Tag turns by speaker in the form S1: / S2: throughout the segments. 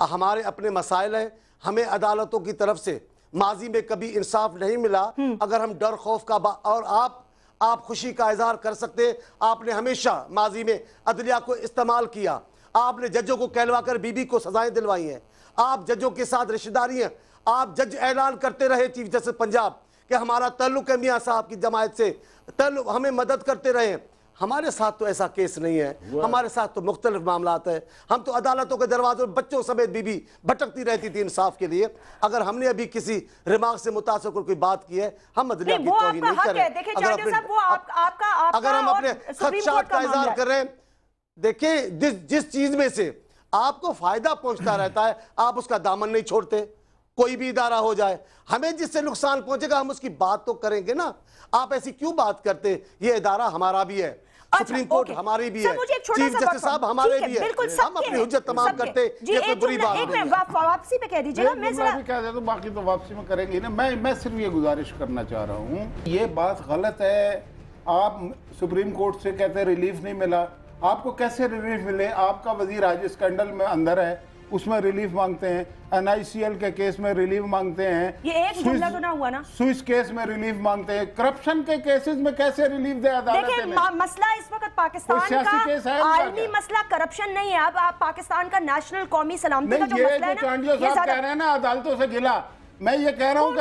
S1: हमारे अपने मसाइल हैं, हमें अदालतों की तरफ से माजी में कभी इंसाफ नहीं मिला। अगर हम डर खौफ का और आप खुशी का इजहार कर सकते, आपने हमेशा माजी में अदलिया को इस्तेमाल किया, आपने जजों को कहलवा कर बीबी को सजाएं दिलवाई हैं, आप जजों के साथ रिश्तेदारी हैं, आप जज ऐलान करते रहे चीफ जस्टिस पंजाब कि हमारा ताल्लुक है मियाँ साहब की जमायत से, ताल्लुक हमें मदद करते रहे। हमारे साथ तो ऐसा केस नहीं है, हमारे साथ तो मुख्तलिफ मामलात है। हम तो अदालतों के दरवाजों में बच्चों समेत बीबी भटकती रहती थी इंसाफ के लिए। अगर हमने अभी किसी रिमार्क से मुतासिर कोई बात की है, हम अदलिया की तौहीन नहीं करें। अगर हम अपने खदशात का इजहार कर रहे हैं, देखिए जिस चीज में से आपको फायदा पहुंचता रहता है आप उसका दामन नहीं छोड़ते। कोई भी इदारा हो जाए, हमें जिससे नुकसान पहुंचेगा हम उसकी बात तो करेंगे ना। आप ऐसी क्यों बात करते? ये इदारा हमारा भी है, सुप्रीम कोर्ट हमारी भी है, चीफ जस्टिस साहब हमारे भी है, हम अपनी हुज्जत तमाम करते। ये कोई बुरी बात नहीं है।
S2: वापसी पे कह दीजिएगा, मैं
S3: भी कह देता हूं, बाकी तो वापसी में करेंगे ना। मैं सिर्फ ये गुजारिश करना चाह रहा हूँ, ये बात गलत है। आप सुप्रीम कोर्ट से कहते हैं रिलीफ नहीं मिला, आपको कैसे रिलीफ मिले? आपका वजीर आज स्कैंडल में अंदर है, उसमें रिलीफ मांगते हैं, NICL के केस में रिलीफ मांगते हैं,
S2: ये एक जुमला तो ना हुआ ना,
S3: स्विस केस में रिलीफ मांगते हैं, करप्शन के केसेस में कैसे रिलीफ दे अदालत में?
S2: मसला इस वक्त पाकिस्तान का आलमी मसला करप्शन नहीं है। अब आप पाकिस्तान का नेशनल कौमी सलामती का जो मसला है ना,
S3: ये कह रहे हैं ना अदालतों से गिला। मैं ये कह रहा हूँ कि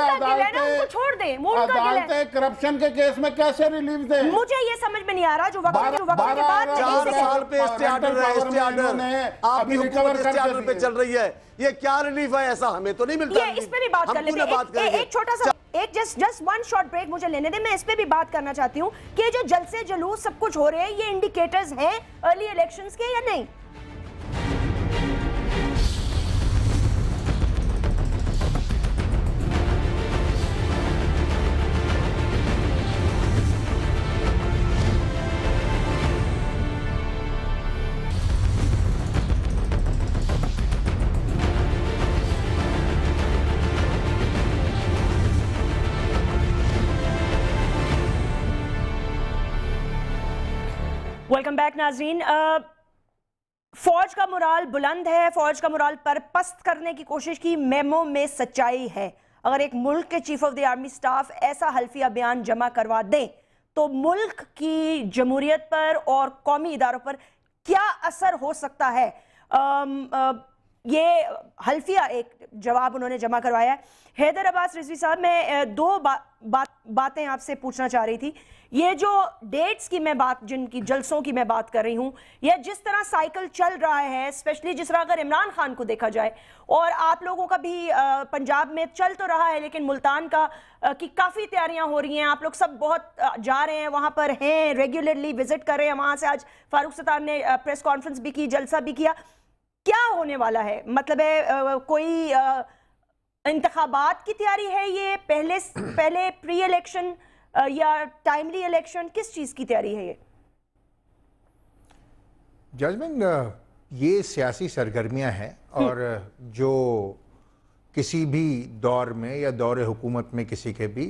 S3: अदालतें करप्शन के केस में कैसे रिलीफ दे?
S2: मुझे ये समझ में नहीं आ रहा। जो वक्त के बाद
S1: 4 साल पे स्टे ऑर्डर है, स्टे ऑर्डर आपकी हुकूमत स्टे ऑर्डर पे चल रही है, ये क्या रिलीफ है? ऐसा हमें तो नहीं मिलता।
S2: इस पे भी बात कर लेते हैं। एक छोटा सा जस्ट वन शॉर्ट ब्रेक मुझे लेने दे। मैं इस पे भी बात करना चाहती हूँ कि जो जलसे जुलूस सब कुछ हो रहे हैं, ये इंडिकेटर्स हैं अर्ली इलेक्शंस के या नहीं? वेलकम बैक नाजरीन। फौज का मुराल बुलंद है, फौज का मुराल पर पस्त करने की कोशिश की मेमो में सच्चाई है। अगर एक मुल्क के chief of the army staff ऐसा हल्फिया बयान जमा करवा दें तो मुल्क की जमहूरियत पर और कौमी इदारों पर क्या असर हो सकता है? ये हल्फिया एक जवाब उन्होंने जमा करवाया है। हैदर अब्बास रिजवी साहब, मैं दो बातें आपसे पूछना चाह रही थी। ये जो डेट्स की मैं बात, जिनकी जलसों की मैं बात कर रही हूँ, यह जिस तरह साइकिल चल रहा है, स्पेशली जिस तरह अगर इमरान खान को देखा जाए, और आप लोगों का भी पंजाब में चल तो रहा है, लेकिन मुल्तान की काफ़ी तैयारियां हो रही हैं। आप लोग सब बहुत जा रहे हैं, वहाँ पर हैं, रेगुलरली विजिट कर रहे हैं। वहाँ से आज फारूक सत्तार ने प्रेस कॉन्फ्रेंस भी की, जलसा भी किया। क्या होने वाला है? मतलब है कोई इंतखाबात की तैयारी है, ये पहले प्री इलेक्शन या टाइमली इलेक्शन, किस चीज की तैयारी है ये?
S4: जजमेंट, ये सियासी सरगर्मियां हैं और जो किसी भी दौर में या दौर हुकूमत में किसी के भी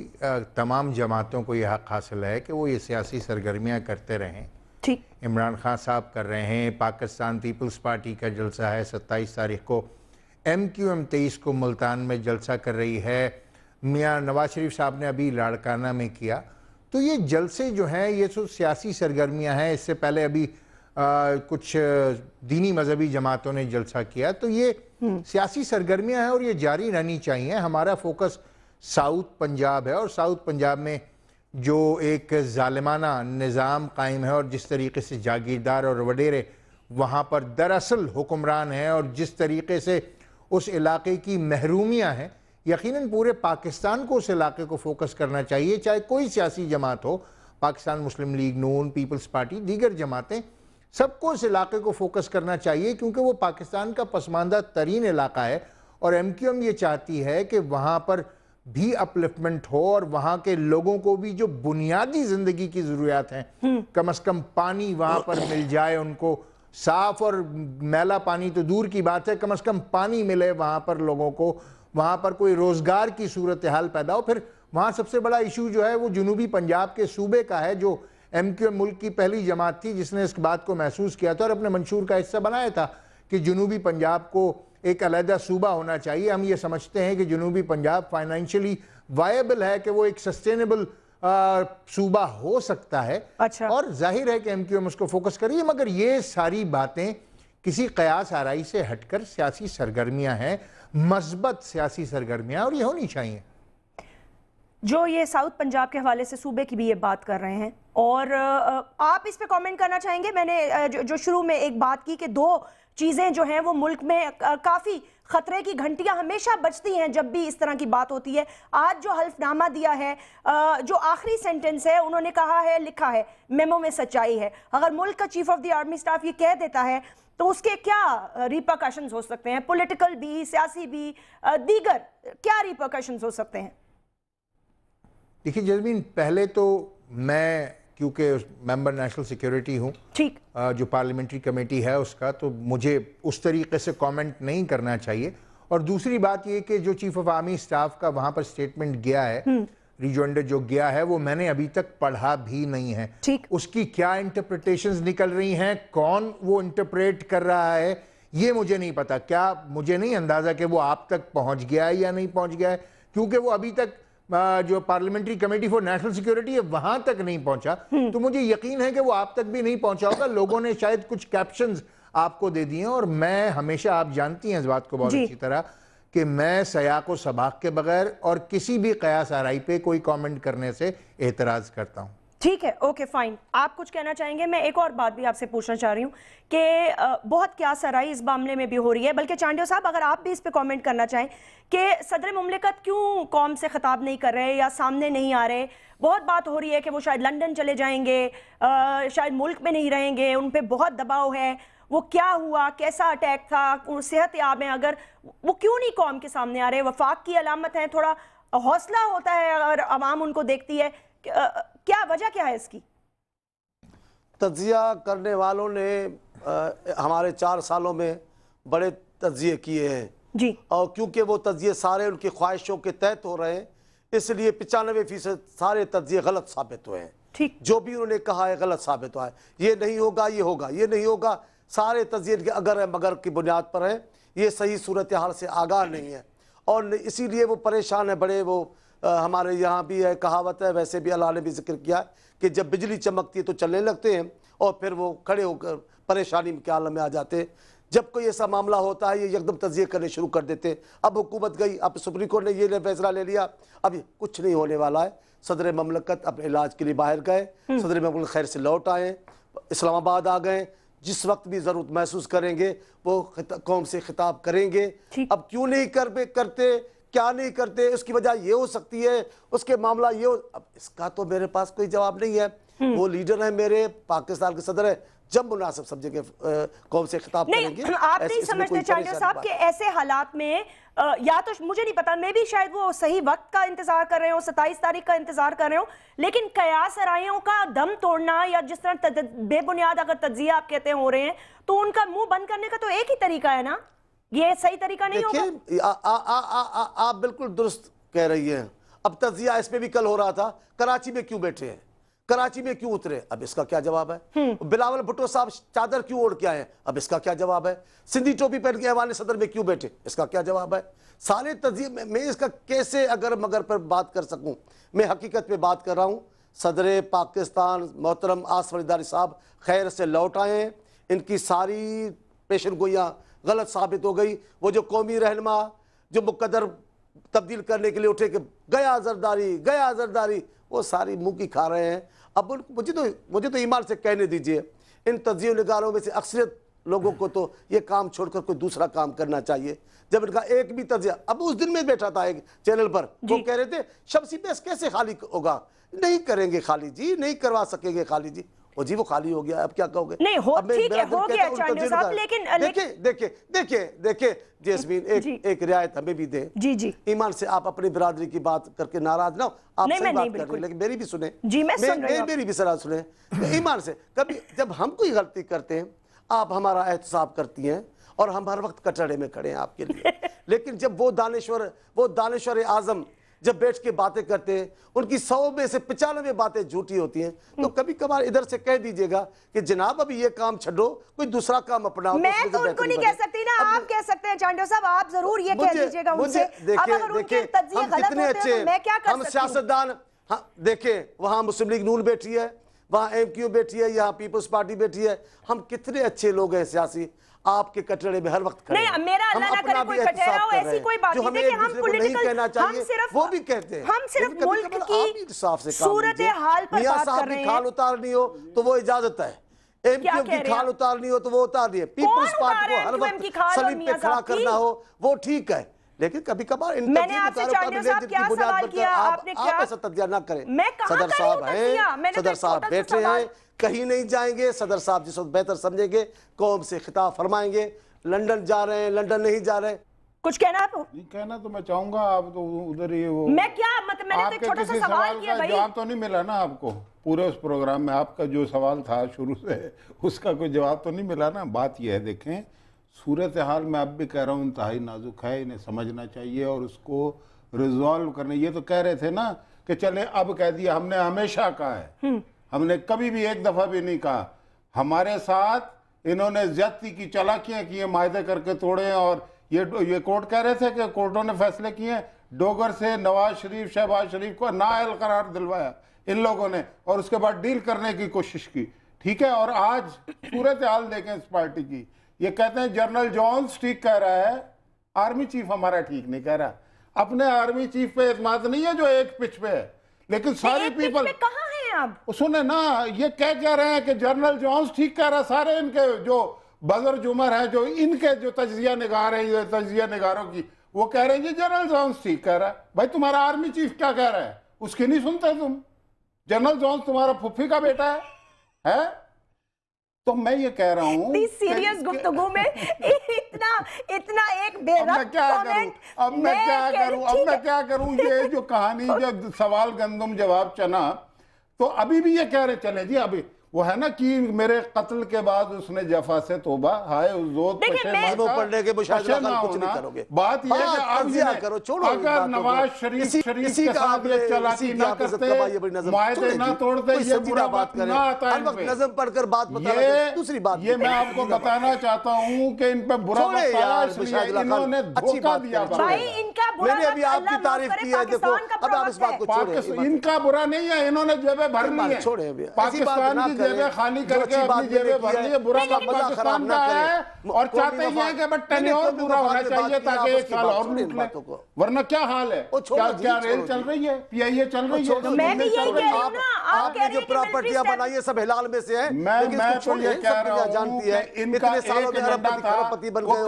S4: तमाम जमातों को यह हक हासिल है कि वो ये सियासी सरगर्मियां करते रहें।
S2: ठीक,
S4: इमरान खान साहब कर रहे हैं, पाकिस्तान पीपल्स पार्टी का जलसा है 27 तारीख को, MQM 23 को मुल्तान में जलसा कर रही है, मियाँ नवाज शरीफ साहब ने अभी लाड़काना में किया। तो ये जलसे जो हैं ये तो सियासी सरगर्मियां हैं। इससे पहले अभी कुछ दीनी मजहबी जमातों ने जलसा किया। तो ये सियासी सरगर्मियां हैं और ये जारी रहनी चाहिए। हमारा फोकस साउथ पंजाब है और साउथ पंजाब में जो एक जालिमाना निज़ाम कायम है और जिस तरीके से जागीरदार और वडेरे वहाँ पर दरअसल हुक्मरान हैं और जिस तरीके से उस इलाके की महरूमियाँ हैं, यकीनन पूरे पाकिस्तान को उस इलाके को फोकस करना चाहिए, चाहे कोई सियासी जमात हो, पाकिस्तान मुस्लिम लीग, नून, पीपल्स पार्टी, दीगर जमातें, सबको इस इलाके को फोकस करना चाहिए क्योंकि वो पाकिस्तान का पसमानदा तरीन इलाका है। और MQM ये चाहती है कि वहाँ पर भी अपलिफ्टमेंट हो और वहाँ के लोगों को भी जो बुनियादी ज़िंदगी की ज़रूरियात हैं, कम अज़ कम पानी वहाँ पर मिल जाए उनको, साफ़ और मैला पानी तो दूर की बात है, कम अज़ कम पानी मिले वहाँ पर लोगों को, वहाँ पर कोई रोज़गार की सूरत हाल पैदा हो। फिर वहाँ सबसे बड़ा इशू जो है वो जनूबी पंजाब के सूबे का है, जो MQM मुल्क की पहली जमात थी जिसने इस बात को महसूस किया था और अपने मंशूर का हिस्सा बनाया था कि जनूबी पंजाब को एक अलहदा सूबा होना चाहिए। हम ये समझते हैं कि जनूबी पंजाब फाइनेंशियली वायबल है, कि वो एक सस्टेनेबल सूबा हो सकता है।
S2: अच्छा।
S4: और जाहिर है कि MQM उसको फोकस करिए, मगर ये सारी बातें किसी कयास आराई से हटकर सियासी सरगर्मियां हैं, मस्बत सियासी सरगर्मियां, और ये होनी चाहिए।
S2: जो ये साउथ पंजाब के हवाले से सूबे की भी ये बात कर रहे हैं, और आप इस पे कमेंट करना चाहेंगे? मैंने जो शुरू में एक बात की कि दो चीज़ें जो हैं वो मुल्क में काफ़ी खतरे की घंटियां हमेशा बजती हैं जब भी इस तरह की बात होती है। आज जो हल्फनामा दिया है, जो आखिरी सेंटेंस है, उन्होंने कहा है, लिखा है, मेमो में सच्चाई है। अगर मुल्क का chief of the army staff ये कह देता है तो उसके क्या रिपरकशंस हो सकते हैं? पॉलिटिकल भी, सियासी भी, दीगर क्या रिपरकशंस हो सकते हैं?
S4: देखिए जज़मीन, पहले तो मैं क्योंकि मेंबर नेशनल सिक्योरिटी हूँ,
S2: ठीक,
S4: जो पार्लियामेंट्री कमेटी है उसका, तो मुझे उस तरीके से कमेंट नहीं करना चाहिए। और दूसरी बात ये कि जो चीफ ऑफ आर्मी स्टाफ का वहाँ पर स्टेटमेंट गया है, रिजोंडर जो गया है, वो मैंने अभी तक पढ़ा भी नहीं है।
S2: ठीक,
S4: उसकी क्या इंटरप्रिटेशंस निकल रही हैं, कौन वो इंटरप्रेट कर रहा है, ये मुझे नहीं पता। क्या मुझे नहीं अंदाजा कि वो आप तक पहुंच गया है या नहीं पहुंच गया है, क्योंकि वो अभी तक जो parliamentary committee for national security है वहां तक नहीं पहुंचा। तो मुझे यकीन है कि वो आप तक भी नहीं पहुंचा होगा। लोगों ने शायद कुछ कैप्शंस आपको दे दिए, और मैं हमेशा, आप जानती हैं इस बात को बहुत अच्छी तरह, कि मैं सयाक व सबाक के बगैर और किसी भी कयास आराई पे कोई कमेंट करने से एतराज करता हूं।
S2: ठीक है, ओके फाइन। आप कुछ कहना चाहेंगे? मैं एक और बात भी आपसे पूछना चाह रही हूँ कि बहुत क्या सराई इस मामले में भी हो रही है, बल्कि चांडियो साहब अगर आप भी इस पे कमेंट करना चाहें कि सदर मुमलिकत क्यों कौम से खिताब नहीं कर रहे या सामने नहीं आ रहे। बहुत बात हो रही है कि वो शायद लंदन चले जाएंगे, शायद मुल्क में नहीं रहेंगे, उन पर बहुत दबाव है। वो क्या हुआ, कैसा अटैक था, सेहत याब है, अगर वो क्यों नहीं कौम के सामने आ रहे? वफाक की अलामत है, थोड़ा हौसला होता है अगर अवाम उनको देखती है। क्या वजह क्या है इसकी?
S1: तज्जिया करने वालों ने हमारे 4 सालों में बड़े तज्जिए किए हैं
S2: जी,
S1: और क्योंकि वो तज्जिए सारे उनकी ख्वाहिशों के तहत हो रहे हैं, इसलिए 95% सारे तज्जिए गलत साबित हुए हैं।
S2: ठीक,
S1: जो भी उन्होंने कहा है गलत साबित हुआ है। ये नहीं होगा, ये होगा, ये नहीं होगा, सारे तज्जिए के अगर मगर की बुनियाद पर है। ये सही सूरत हाल से आगाह नहीं है, और इसीलिए वो परेशान है बड़े। वो हमारे यहाँ भी है, कहावत है, वैसे भी अल्लाह ने भी जिक्र किया है कि जब बिजली चमकती है तो चलने लगते हैं, और फिर वो खड़े होकर परेशानी के आलम में आ जाते हैं। जब कोई ऐसा मामला होता है, ये एकदम तज्जिए करने शुरू कर देते हैं। अब हुकूमत गई, अब सुप्रीम कोर्ट ने ये फैसला ले लिया, अब कुछ नहीं होने वाला है। सदर ममलकत अपने इलाज के लिए बाहर गए, सदर ममलकत खैर से लौट आए, इस्लामाबाद आ गए। जिस वक्त भी ज़रूरत महसूस करेंगे वो कौम से खिताब करेंगे। अब क्यों नहीं करते, क्या नहीं करते, उसकी वजह ये हो सकती है, उसके मामला ये हो। अब इसका तो मेरे पास कोई जवाब नहीं है। वो लीडर है मेरे, पाकिस्तान के सदर है, जब मुनासिब सब जगह कौम से खिताब करेंगे।
S2: आप नहीं समझते चांडियो साहब कि ऐसे हालात में या तो मुझे नहीं पता, मैं भी शायद वो सही वक्त का इंतजार कर रहे हो, 27 तारीख का इंतजार कर रहे हो, लेकिन कयास आराइयों का दम तोड़ना या जिस तरह बेबुनियाद अगर तज्जिया आप कहते हो रहे हैं, तो उनका मुंह बंद करने का तो एक ही तरीका है ना। ये सही तरीका नहीं होगा।
S1: आप बिल्कुल दुरुस्त कह रही हैं। अब तज्जिया इस पे भी कल हो रहा था, कराची में क्यों बैठे हैं, कराची में क्यों उतरे, अब इसका क्या जवाब है? बिलावल भुट्टो साहब चादर क्यों ओढ़ के आए, अब इसका क्या जवाब है? सिंधी टोपी पहन के हवाले सदर में क्यों बैठे, इसका क्या जवाब है? सारे तज्जिए मैं इसका कैसे अगर मगर पर बात कर सकूं? मैं हकीकत पे बात कर रहा हूं। सदर पाकिस्तान मोहतरम आसिफ अली ज़रदारी साहब खैर से लौट आए हैं, इनकी सारी पेशन गोइयाँ गलत साबित हो गई। वो जो कौमी रहनुमा जो मुकद्दर तब्दील करने के लिए उठे कि गया जरदारी, वो सारी मुंह की खा रहे हैं। अब मुझे तो ईमान से कहने दीजिए, इन तज्जिया निगारों में से अक्सरियत लोगों को तो ये काम छोड़कर कोई दूसरा काम करना चाहिए। जब इनका एक भी तज्जिया, अब उस दिन में बैठा था एक चैनल पर, वो कह रहे थे शमसी बेस कैसे खाली होगा, नहीं करेंगे खाली जी, नहीं करवा सकेंगे खाली जी। वो जी वो खाली हो गया, अब क्या कहोगे?
S2: नहीं हो, ठीक है, हो गया चांडियो साहब, लेकिन
S1: देखिए जैस्मीन, एक रियायत हमें भी दे जी। ईमान से आप अपनी बिरादरी की बात करके नाराज ना हो, आप सही बात कर रहे हैं, लेकिन मेरी भी सुने जी, मेरी भी सलाह सुने ईमान से। कभी जब हम कोई गलती करते हैं, आप हमारा एहतसाब करती हैं और हम हर वक्त कटड़े में खड़े हैं आपके लिए। लेकिन जब वो दानिश्वर आजम जब बैठ के बातें करते हैं उनकी 100 में से 95 बातें झूठी होती हैं। तो कभी कभार इधर से कह दीजिएगा कि जनाब अभी ये काम छोड़ो, कोई दूसरा काम अपनाओ।
S2: मैं तो उनको नहीं कह सकती ना, आप कह सकते हैं चांडो साहब, आप जरूर ये कह दीजिएगा उनसे।
S1: देखिए हम कितने अच्छे, हम सियासतदान, हाँ देखिए वहाँ मुस्लिम लीग नून बैठी है, वहाँ MQ बैठी है, यहाँ पीपल्स पार्टी बैठी है, हम कितने अच्छे लोग हैं सियासी, आपके कटड़े में हर वक्त खड़े हैं।
S2: नहीं, मेरा अल्लाह ना करे कोई कटरा हो, ऐसी कोई बात नहीं है कि हम पॉलिटिकल, हम सिर्फ
S1: वो भी कहते हैं,
S2: हम सिर्फ मुल्क की सूरत हाल पर बात कर रहे हैं।
S1: खाल उतारनी हो तो वो इजाजत है, MQ की खाल उतारनी हो तो वो उतारनी है, पीपल्स पार्टी को हर वक्त सलीब पे खड़ा करना हो वो ठीक है, लेकिन कभी कभार
S2: मैंने आपसे चांडियो साहब क्या सवाल किया, आपने क्या
S1: ऐसा तज्जिया ना करें।
S2: मैं कहां
S1: सदर साहब हैं, सदर साहब बैठे हैं, कहीं नहीं जाएंगे। सदर साहब जिस वक्त बेहतर समझेंगे कौम से खिताब फरमाएंगे। लंदन जा रहे हैं, लंदन नहीं जा रहे,
S2: कुछ कहना है आपको?
S3: नहीं कहना तो मैं चाहूंगा, आप तो उधर ही वो,
S2: मैं क्या मतलब मैंने तो छोटा सा सवाल किया भाई,
S3: जवाब तो नहीं मिला ना आपको पूरे उस प्रोग्राम में। आपका जो सवाल था शुरू से उसका कोई जवाब तो नहीं मिला ना। बात यह है, देखें सूरत हाल में अब भी कह रहा हूँ इंतहाई नाजुक है, इन्हें समझना चाहिए और उसको रिजॉल्व करने। ये तो कह रहे थे ना कि चले अब कह दिया, हमने हमेशा कहा है, हमने कभी भी एक दफा भी नहीं कहा। हमारे साथ इन्होंने ज्यादती की, चालाकियां की, मायदे करके तोड़े। और ये कोर्ट कह रहे थे कि कोर्टों ने फैसले किए, डोगर से नवाज शरीफ, शहबाज शरीफ को नाअहल करार दिलवाया इन लोगों ने, और उसके बाद डील करने की कोशिश की, ठीक है। और आज सूरत हाल देखें इस पार्टी की, ये कहते हैं जनरल जॉन्स ठीक कह रहा है, आर्मी चीफ हमारा ठीक नहीं कह रहा। अपने आर्मी चीफ पे एतमाद नहीं है जो एक पिच पे है, लेकिन सारी पीपल
S2: कहाँ हैं आप?
S3: सुने ना, ये कह रहे हैं कि जनरल जॉन्स ठीक कह रहा है। सारे इनके जो बदर जुमर है, जो इनके जो तजिया निगार है, तजिया निगारों की, वो कह रहे हैं जी जनरल जॉन्स ठीक कह रहा है। भाई तुम्हारा आर्मी चीफ क्या कह रहा है उसकी नहीं सुनते तुम? जनरल जॉन्स तुम्हारा फुफ्फी का बेटा है? तो मैं ये कह रहा हूँ
S2: सीरियस गुफ्तगू में इतना एक बेरहम कमेंट,
S3: अब मैं क्या करूं ये जो कहानी, जो सवाल गंदम जवाब चना, तो अभी भी ये कह रहे चले जी, अभी वो है ना कि मेरे कत्ल के बाद उसने जफा से तोबा, हाय उस जोत
S1: पढ़ने के मुशाहिदा कुछ नहीं करोगे।
S3: बात यह है कि आप करो, छोड़ो, अगर नवाज शरीफ के साथ ये चालाकी ना करते, मायदे ना तोड़ते, ये बुरा बात ना आता है।
S1: नज़म पढ़कर बात दूसरी बात,
S3: ये मैं आपको बताना चाहता हूँ कि इन पे बुरा इन्होंने धोखा दिया।
S1: मैंने अभी आपकी तारीफ की है, देखो अब आप इस बात को छोड़ें।
S3: इनका बुरा नहीं है, इन्होंने जेबें भरनी है,
S1: छोड़े
S3: पाकिस्तान की जेबें खाली करके अपनी जेबें भरनी है। बुरा पाकिस्तान का है और चाहते ही हैं कि बट टेन्योर पूरा होना चाहिए ताकि 1 साल और लूट ले, वरना क्या हाल है? क्या रेल चल रही है, PIA चल रही है?
S2: मैं भी यही कह रही हूं ना,
S1: आपने जो प्रॉपर्टियां बनाई है सब हिलाल में से है।
S3: मैं तो ये कह रहा हूं
S1: जानती है इतने सालों में अरबपति बन गए,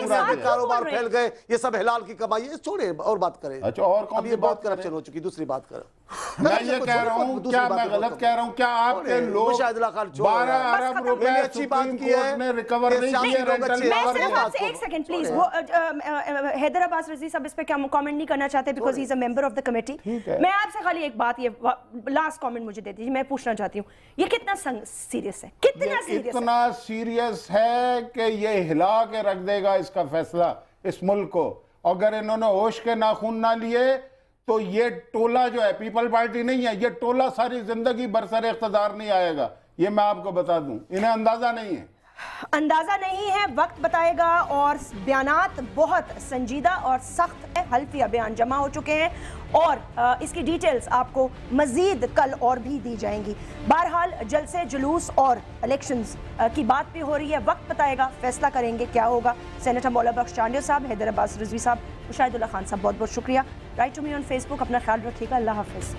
S1: सारे कारोबार फैल गए, ये सब हिलाल की कमाई है। छोड़े और बात करें।
S3: अच्छा, और कौन
S1: ये बहुत करप्शन हो चुकी, दूसरी बात करें।
S3: मैं ये कह रहा हूँ, क्या मैं गलत कह रहा हूँ? क्या आपके लोग 12 अरब रुपए
S1: अच्छी बात की है
S3: ने रिकवर नहीं किए?
S2: एक सेकंड प्लीज, वो हैदर अब्बास रजी साहब इस पे क्या कमेंट नहीं करना चाहते because he is a member of the committee. मैं आपसे खाली एक बात, ये लास्ट कमेंट मुझे दे दीजिए, मैं पूछना चाहती हूँ ये कितना सीरियस है?
S3: इतना सीरियस है कि ये हिला के रख देगा इसका फैसला इस मुल्क को। अगर इन्होंने होश के नाखून ना लिए तो ये टोला जो है, पीपल पार्टी नहीं है, ये टोला सारी जिंदगी बरसर इख्तिदार नहीं आएगा। ये मैं आपको बता दूं, इन्हें अंदाजा नहीं है,
S2: अंदाजा नहीं है, वक्त बताएगा। और बयानात बहुत संजीदा और सख्त है, हल्फिया बयान जमा हो चुके हैं और इसकी डिटेल्स आपको मजीद कल और भी दी जाएंगी। बहरहाल जलसे जुलूस और इलेक्शंस की बात भी हो रही है, वक्त बताएगा, फैसला करेंगे क्या होगा। सेनेटर मौला बख्श चांडियो साहब, हैदर अब्बास रिजवी साहब, मुशाहिदुल्लाह खान साहब, बहुत बहुत शुक्रिया। Write to me on Facebook, अपना ख्याल रखिएगा, अल्लाह हाफिज़।